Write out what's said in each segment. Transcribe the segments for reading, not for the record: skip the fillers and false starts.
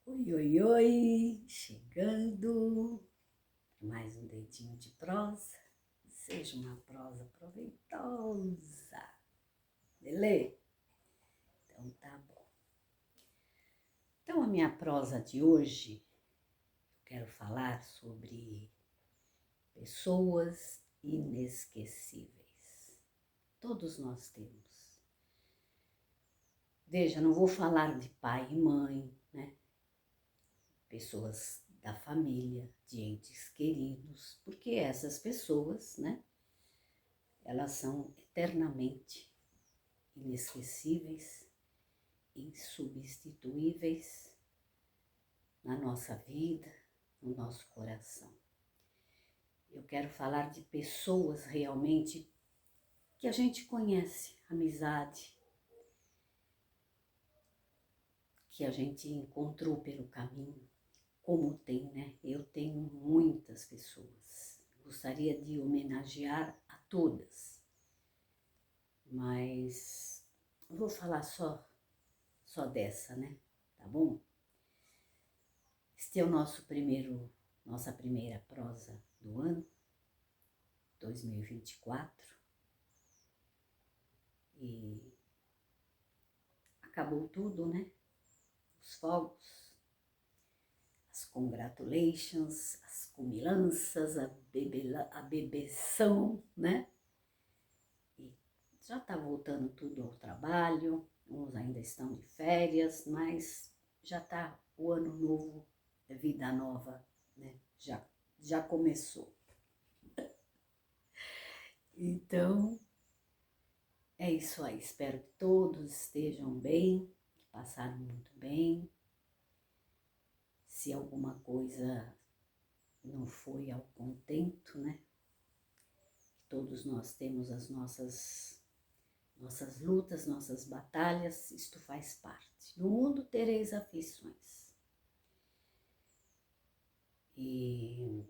Oi, oi, oi, chegando mais um dedinho de prosa, seja uma prosa proveitosa, beleza? Então tá bom. Então a minha prosa de hoje, eu quero falar sobre pessoas inesquecíveis. Todos nós temos. Veja, não vou falar de pai e mãe, né? Pessoas da família, de entes queridos, porque essas pessoas, né, elas são eternamente inesquecíveis, insubstituíveis na nossa vida, no nosso coração. Eu quero falar de pessoas realmente que a gente conhece, amizade, que a gente encontrou pelo caminho, como tem, né? Eu tenho muitas pessoas. Gostaria de homenagear a todas, mas vou falar só dessa, né? Tá bom? Este é o nossa primeira prosa do ano, 2024, e acabou tudo, né? Os fogos, as congratulations, as comilanças, a bebeção, né? E já tá voltando tudo ao trabalho, uns ainda estão de férias, mas já tá o ano novo, vida nova, né? Já começou. Então, é isso aí. Espero que todos estejam bem, que passaram muito bem. Se alguma coisa não foi ao contento, né? Todos nós temos as nossas lutas, nossas batalhas, isto faz parte. No mundo tereis aflições. E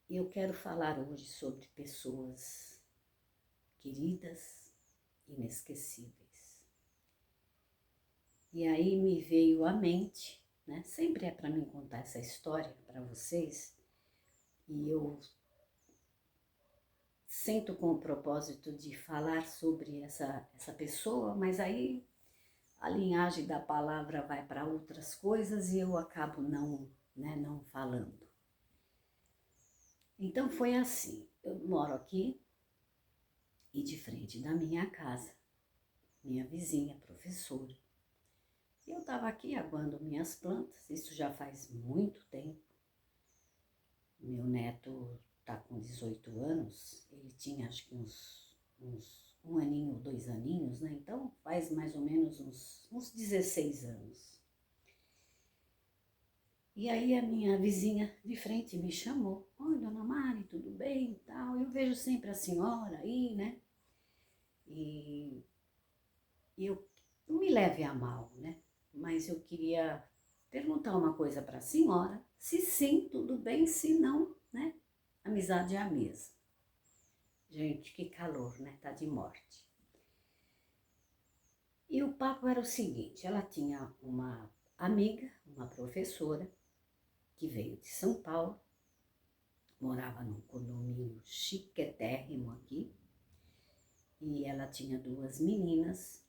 eu quero falar hoje sobre pessoas queridas, inesquecíveis. E aí me veio à mente, né? Sempre é para mim contar essa história para vocês, e eu sinto com o propósito de falar sobre essa pessoa, mas aí a linhagem da palavra vai para outras coisas e eu acabo não falando. Então foi assim, eu moro aqui e de frente da minha casa, minha vizinha, professora. Eu estava aqui aguando minhas plantas, isso já faz muito tempo. Meu neto está com 18 anos, ele tinha acho que uns um aninho, 2 aninhos, né? Então faz mais ou menos uns 16 anos. E aí a minha vizinha de frente me chamou. Oi, dona Mari, tudo bem e tal? Eu vejo sempre a senhora aí, né? E eu não me leve a mal, né? Mas eu queria perguntar uma coisa para a senhora. Se sim, tudo bem, se não, né? Amizade é a mesma. Gente, que calor, né? Tá de morte. E o papo era o seguinte, ela tinha uma amiga, uma professora, que veio de São Paulo, morava num condomínio chiquetérrimo aqui, e ela tinha 2 meninas,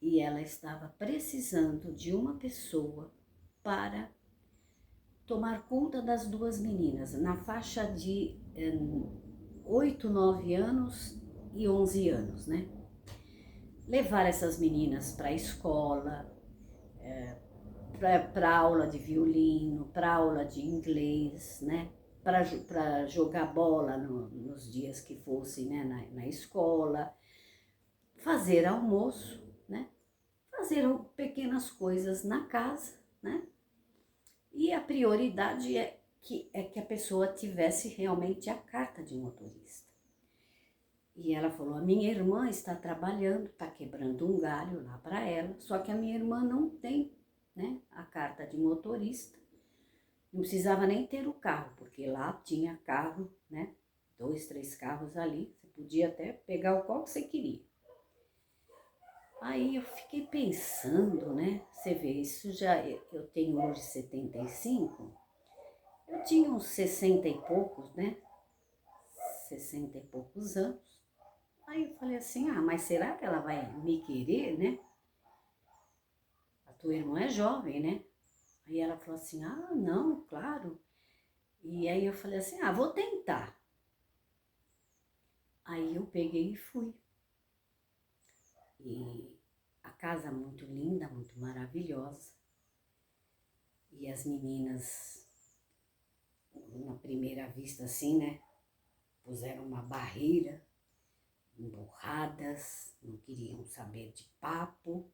e ela estava precisando de uma pessoa para tomar conta das 2 meninas, na faixa de 8, 9 anos e 11 anos, né? Levar essas meninas para a escola, para aula de violino, para aula de inglês, né? Para jogar bola nos dias que fosse, né? na escola, fazer almoço, né? Fazer pequenas coisas na casa, né? E a prioridade é que a pessoa tivesse realmente a carta de motorista. E ela falou, a minha irmã está trabalhando, está quebrando um galho lá para ela, só que a minha irmã não tem, né, a carta de motorista. Não precisava nem ter o carro, porque lá tinha carro, né, 2, 3 carros ali, você podia até pegar o qual que você queria. Aí eu fiquei pensando, né? Você vê, isso já, eu tenho hoje 75, eu tinha uns 60 e poucos, né? 60 e poucos anos. Aí eu falei assim, ah, mas será que ela vai me querer, né? A tua irmã é jovem, né? Aí ela falou assim, ah, não, claro. E aí eu falei assim, ah, vou tentar. Aí eu peguei e fui. E a casa muito linda, muito maravilhosa. E as meninas, na primeira vista assim, né, puseram uma barreira, emburradas, não queriam saber de papo.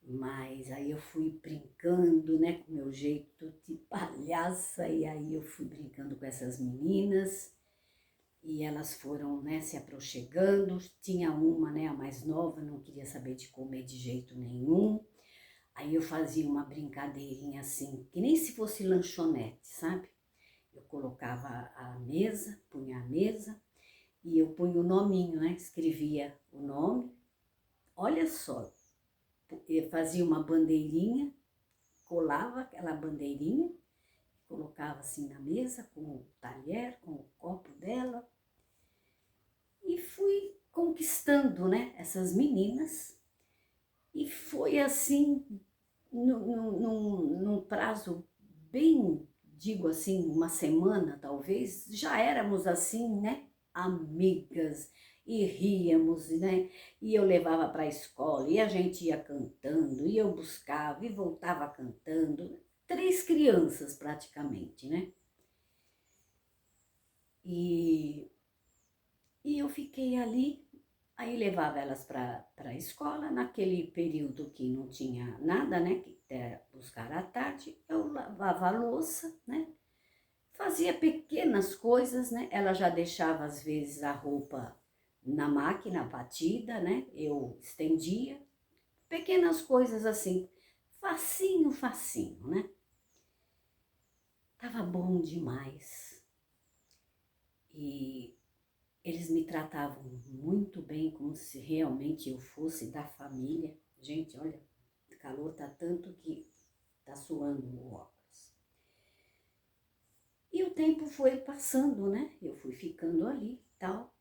Mas aí eu fui brincando, né, com o meu jeito de palhaça, e aí eu fui brincando com essas meninas, e elas foram, né, se aproximando. Tinha uma, né, a mais nova, não queria saber de comer de jeito nenhum. Aí eu fazia uma brincadeirinha assim, que nem se fosse lanchonete, sabe? Eu colocava a mesa, punha a mesa, e eu punha o nominho, né, escrevia o nome. Olha só, eu fazia uma bandeirinha, colava aquela bandeirinha, colocava assim na mesa com o talher, com o copo dela, e fui conquistando, né, essas meninas. E foi assim, num prazo bem, digo assim, uma semana talvez, já éramos assim, né, amigas, e ríamos, né, e eu levava para a escola, e a gente ia cantando, e eu buscava, e voltava cantando, 3 crianças praticamente, né, e, e eu fiquei ali. Aí levava elas para a escola, naquele período que não tinha nada, né, que era buscar à tarde, eu lavava a louça, né, fazia pequenas coisas, né, ela já deixava às vezes a roupa na máquina batida, né, eu estendia, pequenas coisas assim, facinho, facinho, né. Tava bom demais. E eles me tratavam muito bem, como se realmente eu fosse da família. Gente, olha, o calor tá tanto que tá suando o óculos. E o tempo foi passando, né? Eu fui ficando ali e tal.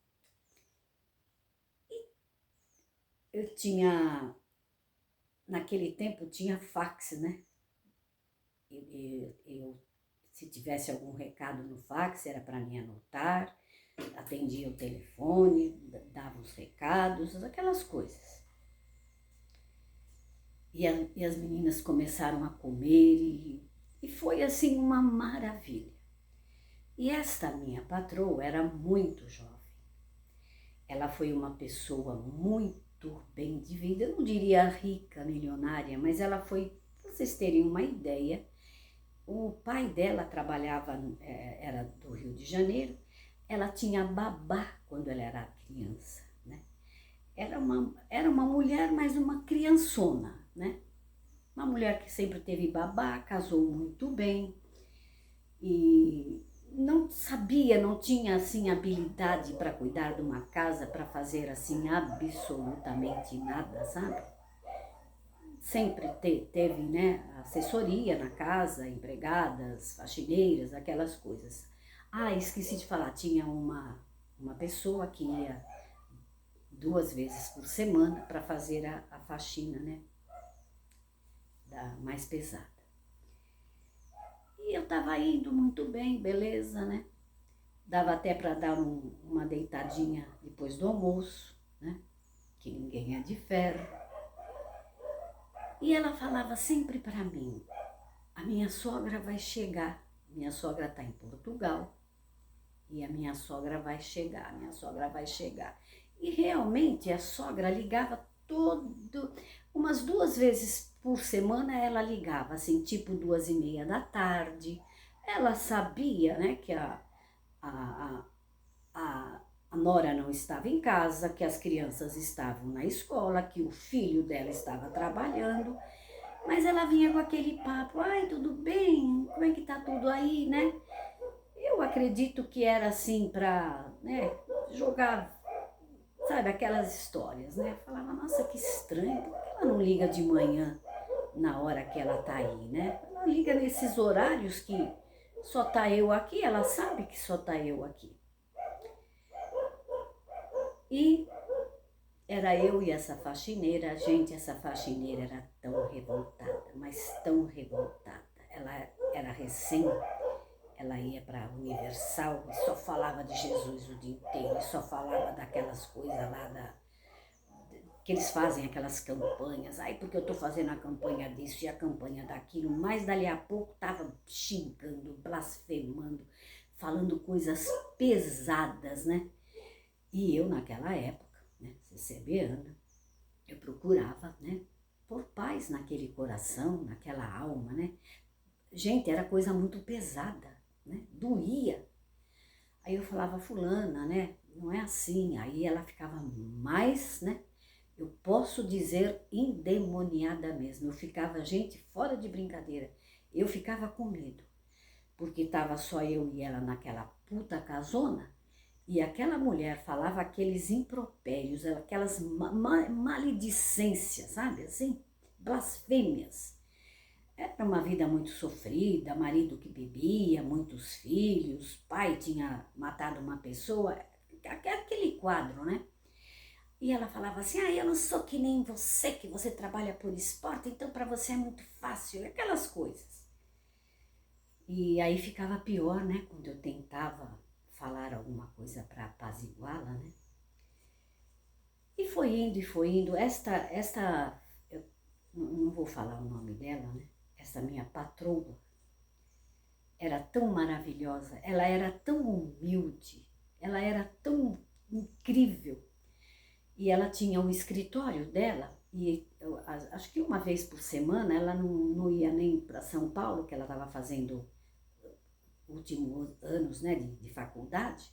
Eu tinha, naquele tempo tinha fax, né? Se tivesse algum recado no fax, era para mim anotar, atendia o telefone, dava os recados, aquelas coisas. E as meninas começaram a comer e foi assim uma maravilha. E esta minha patroa era muito jovem. Ela foi uma pessoa muito bem de vida, eu não diria rica, milionária, mas ela foi, para vocês terem uma ideia, o pai dela trabalhava, era do Rio de Janeiro, ela tinha babá quando ela era criança, né? Era uma mulher, mas uma criançona, né? Uma mulher que sempre teve babá, casou muito bem e não sabia, não tinha assim habilidade para cuidar de uma casa, para fazer assim absolutamente nada, sabe? Sempre teve, né, assessoria na casa, empregadas, faxineiras, aquelas coisas. Ah, esqueci de falar, tinha uma pessoa que ia 2 vezes por semana para fazer a faxina, né, mais pesada. E eu tava indo muito bem, beleza, né? Dava até para dar uma deitadinha depois do almoço, né? Que ninguém é de ferro. E ela falava sempre para mim, a minha sogra vai chegar. Minha sogra está em Portugal e a minha sogra vai chegar, minha sogra vai chegar. E realmente a sogra ligava umas 2 vezes por semana ela ligava, assim, tipo 2h30 da tarde. Ela sabia, né, que a, a nora não estava em casa, que as crianças estavam na escola, que o filho dela estava trabalhando, mas ela vinha com aquele papo, ai, tudo bem? Como é que tá tudo aí, né? Eu acredito que era assim para, né, jogar sabe, aquelas histórias, né? Eu falava, nossa, que estranho, por que ela não liga de manhã na hora que ela tá aí, né? Ela liga nesses horários que só tá eu aqui, ela sabe que só tá eu aqui. E era eu e essa faxineira, gente, essa faxineira era tão revoltada, mas tão revoltada. Ela era recém, ela ia para a Universal e só falava de Jesus o dia inteiro, e só falava daquelas coisas lá que eles fazem, aquelas campanhas. Ai, porque eu tô fazendo a campanha disso e a campanha daquilo, mas dali a pouco tava xingando, blasfemando, falando coisas pesadas, né? E eu naquela época, né, CCBana, eu procurava, né, por paz naquele coração, naquela alma, né? Gente, era coisa muito pesada, né? Doía. Aí eu falava, fulana, né? Não é assim. Aí ela ficava mais, né? Eu posso dizer endemoniada mesmo. Eu ficava, gente, fora de brincadeira. Eu ficava com medo, porque estava só eu e ela naquela puta casona, e aquela mulher falava aqueles impropérios, aquelas maledicências, sabe assim? Blasfêmias. Era uma vida muito sofrida, marido que bebia, muitos filhos, pai tinha matado uma pessoa, aquele quadro, né? E ela falava assim, eu não sou que nem você, que você trabalha por esporte, então para você é muito fácil, aquelas coisas. E aí ficava pior, né, quando eu tentava falar alguma coisa para apaziguá-la, né? E foi indo, eu não vou falar o nome dela, né? Essa minha patroa era tão maravilhosa, ela era tão humilde, ela era tão incrível. E ela tinha um escritório dela, e acho que uma vez por semana ela não ia nem para São Paulo, que ela estava fazendo últimos anos, né, de faculdade.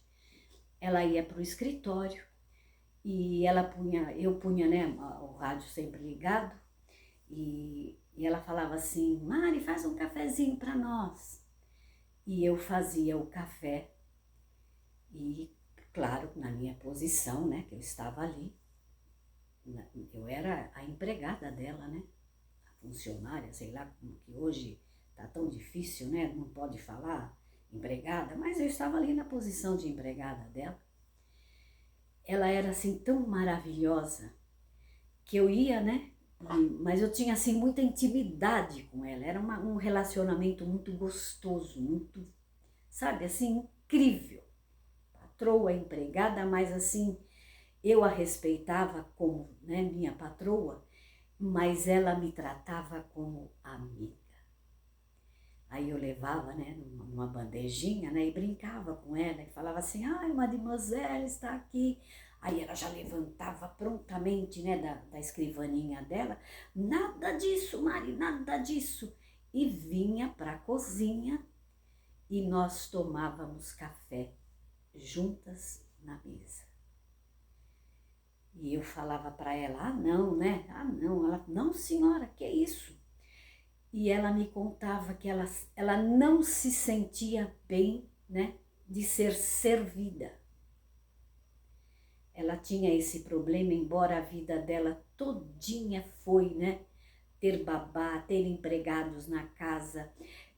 Ela ia para o escritório e eu punha, né, o rádio sempre ligado, e ela falava assim, Mari, faz um cafezinho para nós. E eu fazia o café e, claro, na minha posição, né, que eu estava ali, eu era a empregada dela, né, a funcionária, sei lá, como que hoje tá tão difícil, né, não pode falar empregada, mas eu estava ali na posição de empregada dela. Ela era assim tão maravilhosa que eu ia, né, mas eu tinha assim muita intimidade com ela, era um relacionamento muito gostoso, muito, sabe, assim, incrível. Patroa, empregada, mas assim, eu a respeitava como, né, minha patroa, mas ela me tratava como amiga. Aí eu levava, né, numa bandejinha, né, e brincava com ela e falava assim, ai, mademoiselle está aqui. Aí ela já levantava prontamente, né, da escrivaninha dela, nada disso, Mari, nada disso. E vinha para a cozinha e nós tomávamos café juntas na mesa. E eu falava para ela, não, né, não. Ela, não senhora, que é isso? E ela me contava que ela não se sentia bem, né, de ser servida. Ela tinha esse problema, embora a vida dela todinha foi, né, ter babá, ter empregados na casa.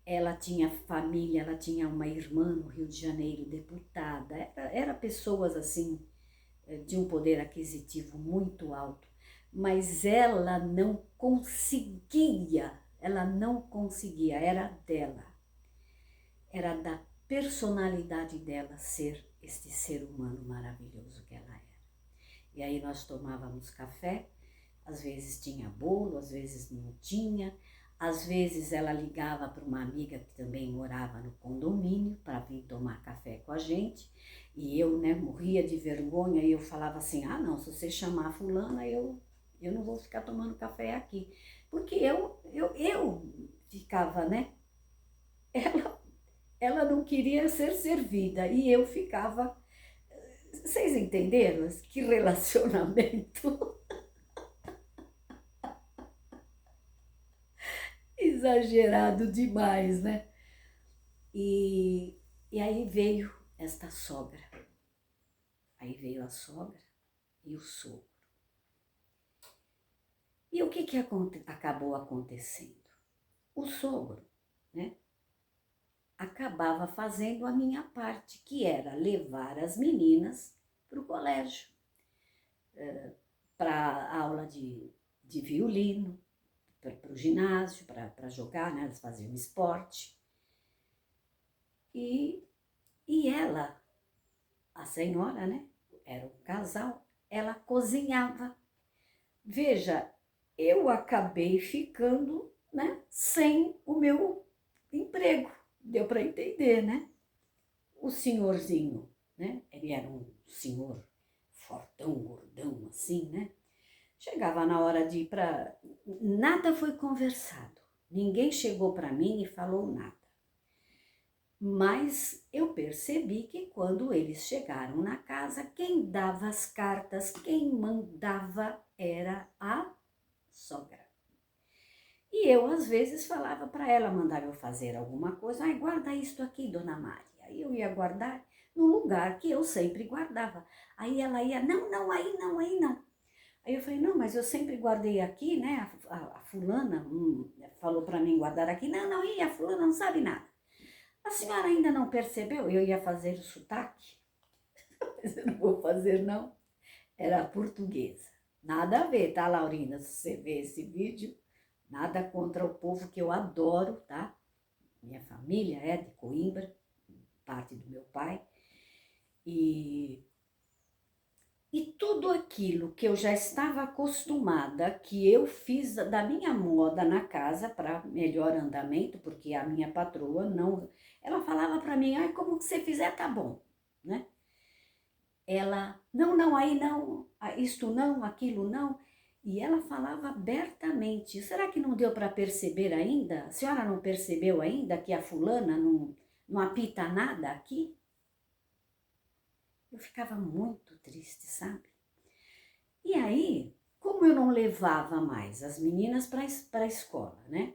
Ela tinha família, ela tinha uma irmã no Rio de Janeiro, deputada. Era pessoas assim, de um poder aquisitivo muito alto. Mas ela não conseguia, era dela. Era da personalidade dela ser este ser humano maravilhoso que ela era. E aí nós tomávamos café, às vezes tinha bolo, às vezes não tinha, às vezes ela ligava para uma amiga que também morava no condomínio para vir tomar café com a gente, e eu, né, morria de vergonha e eu falava assim, não, se você chamar a fulana, eu não vou ficar tomando café aqui, porque eu ficava, né, ela não queria ser servida e eu ficava. Vocês entenderam que relacionamento exagerado demais, né? E aí veio esta sogra. Aí veio a sogra e o sogro. E o que acabou acontecendo? O sogro, né, acabava fazendo a minha parte, que era levar as meninas para o colégio, para aula de violino, para o ginásio, para jogar, né, elas faziam esporte. E ela, a senhora, né, era um casal, ela cozinhava. Veja, eu acabei ficando, né, sem o meu emprego. Deu para entender, né? O senhorzinho, né? Ele era um senhor fortão, gordão, assim, né? Chegava na hora de ir para... Nada foi conversado. Ninguém chegou para mim e falou nada. Mas eu percebi que quando eles chegaram na casa, quem dava as cartas, quem mandava era a sogra. E eu, às vezes, falava para ela, mandava eu fazer alguma coisa. Ai, guarda isto aqui, dona Maria. Aí eu ia guardar no lugar que eu sempre guardava. Aí ela ia, não, aí não, aí não. Aí eu falei, não, mas eu sempre guardei aqui, né? A fulana falou para mim guardar aqui. Não, e a fulana não sabe nada. A senhora ainda não percebeu? Eu ia fazer o sotaque. Mas eu não vou fazer, não. Era portuguesa. Nada a ver, tá, Laurina? Se você vê esse vídeo, nada contra o povo que eu adoro, tá? Minha família é de Coimbra, parte do meu pai. E tudo aquilo que eu já estava acostumada, que eu fiz da minha moda na casa para melhor andamento, porque a minha patroa não... Ela falava para mim, ai, como que você fizer tá bom, né? Ela, não, aí não, isto não, aquilo não. E ela falava abertamente. Será que não deu para perceber ainda? A senhora não percebeu ainda que a fulana não apita nada aqui? Eu ficava muito triste, sabe? E aí, como eu não levava mais as meninas para a escola, né?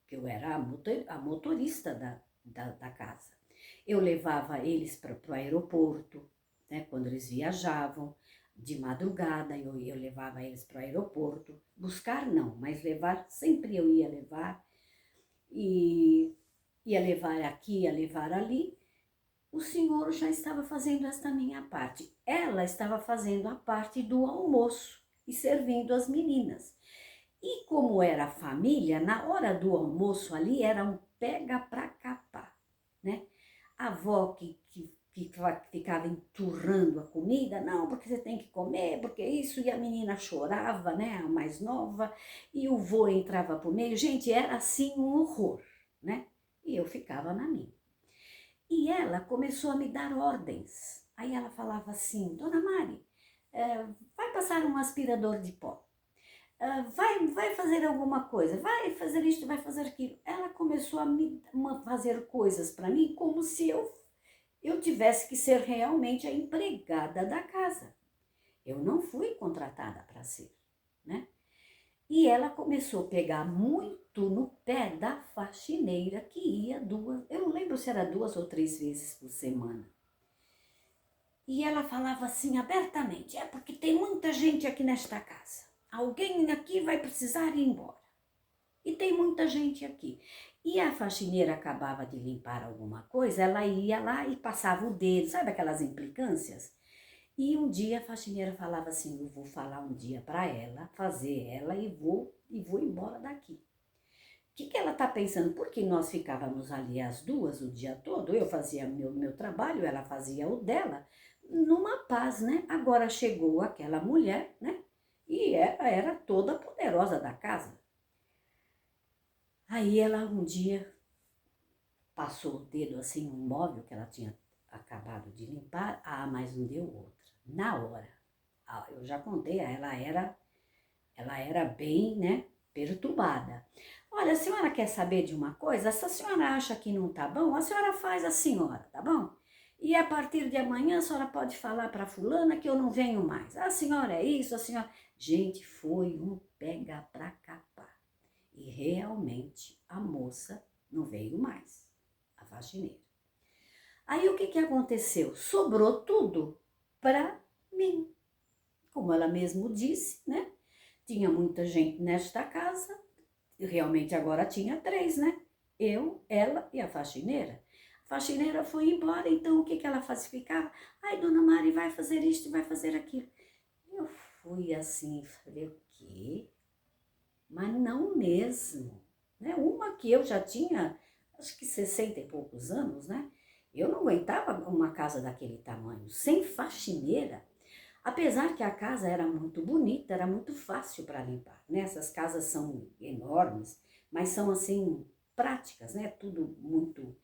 Que eu era a motorista da casa. Eu levava eles para o aeroporto, né? Quando eles viajavam, de madrugada eu levava eles para o aeroporto. Buscar não, mas levar, sempre eu ia levar. E ia levar aqui, ia levar ali. O senhor já estava fazendo esta minha parte. Ela estava fazendo a parte do almoço e servindo as meninas. E como era família, na hora do almoço ali era um pega pra capar, né? A avó que ficava enturrando a comida, não, porque você tem que comer, porque isso, e a menina chorava, né, a mais nova, e o vô entrava por meio. Gente, era assim um horror, né? E eu ficava na minha. E ela começou a me dar ordens. Aí ela falava assim, dona Mari, vai passar um aspirador de pó. Vai fazer alguma coisa, vai fazer isto, vai fazer aquilo. Ela começou a me fazer coisas para mim como se eu tivesse que ser realmente a empregada da casa. Eu não fui contratada para ser, né? E ela começou a pegar muito no pé da faxineira que ia eu não lembro se era 2 ou 3 vezes por semana. E ela falava assim abertamente, porque tem muita gente aqui nesta casa. Alguém aqui vai precisar ir embora. E tem muita gente aqui. E a faxineira acabava de limpar alguma coisa, ela ia lá e passava o dedo, sabe aquelas implicâncias? E um dia a faxineira falava assim, eu vou falar um dia para ela, fazer ela e vou embora daqui. O que ela está pensando? Porque nós ficávamos ali as duas o dia todo, eu fazia meu trabalho, ela fazia o dela, numa paz, né? Agora chegou aquela mulher, né? E era toda poderosa da casa. Aí ela um dia passou o dedo assim no móvel que ela tinha acabado de limpar, mas não deu outra. Na hora, eu já contei, ela era bem, né, perturbada. Olha, a senhora quer saber de uma coisa? Se a senhora acha que não tá bom, a senhora faz a senhora, tá bom? E a partir de amanhã a senhora pode falar para fulana que eu não venho mais. A senhora é isso, a senhora... Gente, foi um pega pra capar. E realmente a moça não veio mais, a faxineira. Aí o que aconteceu? Sobrou tudo para mim. como ela mesmo disse, né? Tinha muita gente nesta casa, realmente agora tinha 3, né? Eu, ela e a faxineira. A faxineira foi embora, então o que que ela fazia? Ficava, ai, dona Mari, vai fazer isto, vai fazer aquilo. Eu fui assim, falei, o quê? Mas não mesmo, né? Uma que eu já tinha, acho que 60 e poucos anos, né? Eu não aguentava uma casa daquele tamanho, sem faxineira. Apesar que a casa era muito bonita, era muito fácil para limpar, né? Essas casas são enormes, mas são assim práticas, né? Tudo muito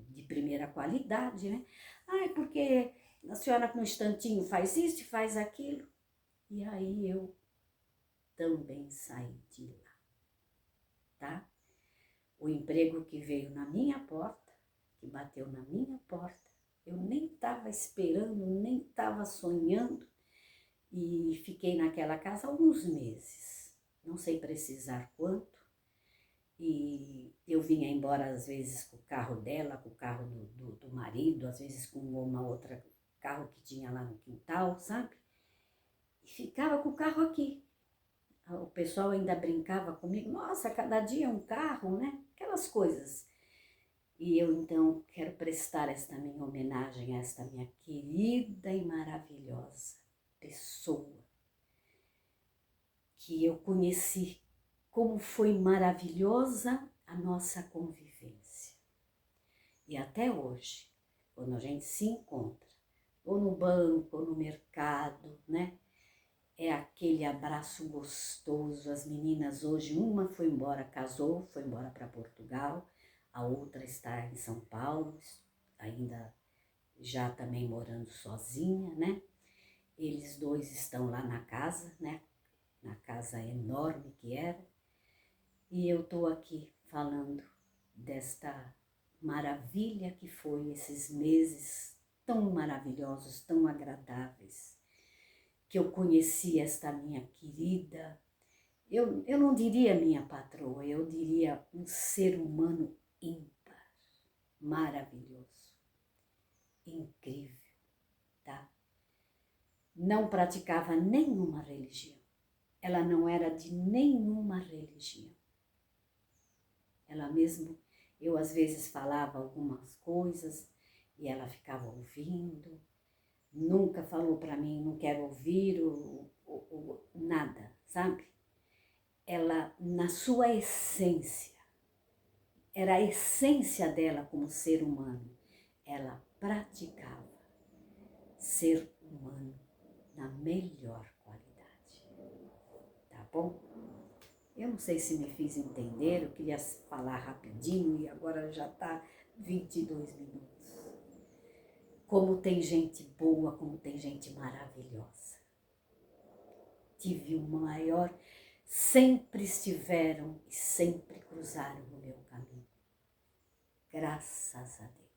de primeira qualidade, né? Ai, porque a senhora com um instantinho faz isso e faz aquilo. E aí eu também saí de lá, tá? O emprego que veio na minha porta, que bateu na minha porta, eu nem estava esperando, nem estava sonhando, e fiquei naquela casa alguns meses, não sei precisar quanto, e eu vinha embora às vezes com o carro dela, com o carro do marido, às vezes com uma outra carro que tinha lá no quintal, sabe? E ficava com o carro aqui. O pessoal ainda brincava comigo, nossa, cada dia um carro, né? Aquelas coisas. E eu então quero prestar esta minha homenagem a esta minha querida e maravilhosa pessoa que eu conheci, como foi maravilhosa a nossa convivência. E até hoje, quando a gente se encontra, ou no banco, ou no mercado, né? É aquele abraço gostoso. As meninas hoje, uma foi embora, casou, foi embora para Portugal, a outra está em São Paulo, ainda já também morando sozinha, né? Eles dois estão lá na casa, né? Na casa enorme que era. E eu tô aqui falando desta maravilha que foi esses meses tão maravilhosos, tão agradáveis, que eu conheci esta minha querida, eu não diria minha patroa, eu diria um ser humano ímpar, maravilhoso, incrível, tá? Não praticava nenhuma religião, ela não era de nenhuma religião. Ela mesmo, eu às vezes falava algumas coisas e ela ficava ouvindo, nunca falou para mim, não quero ouvir nada, sabe? Ela, na sua essência, era a essência dela como ser humano, ela praticava ser humano na melhor qualidade, tá bom? Eu não sei se me fiz entender, eu queria falar rapidinho e agora já tá 22 minutos. Como tem gente boa, como tem gente maravilhosa. Tive o maior, sempre estiveram e sempre cruzaram o meu caminho. Graças a Deus.